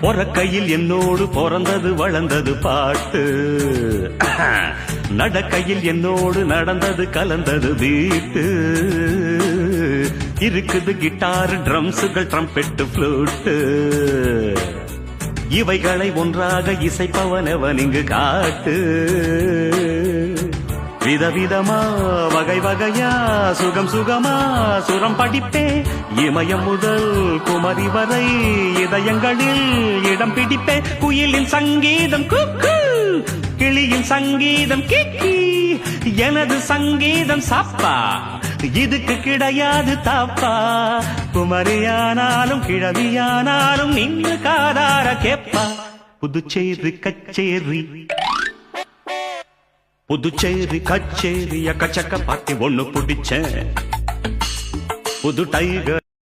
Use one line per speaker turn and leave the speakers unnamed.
பொறக்கையில் என்னோடு பிறந்தது வளர்ந்தது பாட்டு, நடக்கையில் என்னோடு நடந்தது கலந்தது வீட்டு. இருக்குது கிட்டார், ட்ரம்ஸுகள், ட்ரம்பெட்டு, ஃப்ளூட்டு. இவைகளை ஒன்றாக இசைப்பவனவன் இங்கு காட்டு. விதவிதமா வகை வகையா சுகம் சுகமா சுரம் படிப்பே. இமயம் முதல் குமரி வரை இதயங்களில் இடம் பிடிப்பே. குயிலின் சங்கீதம் குக்கு, கிளியின் சங்கீதம் கிக்கி, எனது சங்கீதம் சப்பா, இதுக்கு கிடையாது தாப்பா. குமரியானாலும் கிழவியானாலும் நின்று காதார கேப்பா. புதுச்சேரி கச்சேரி, புதுச்சேரி கச்சேரிய கச்சக்க பாட்டி ஒண்ணு பிடிச்சேன். புது டைகர்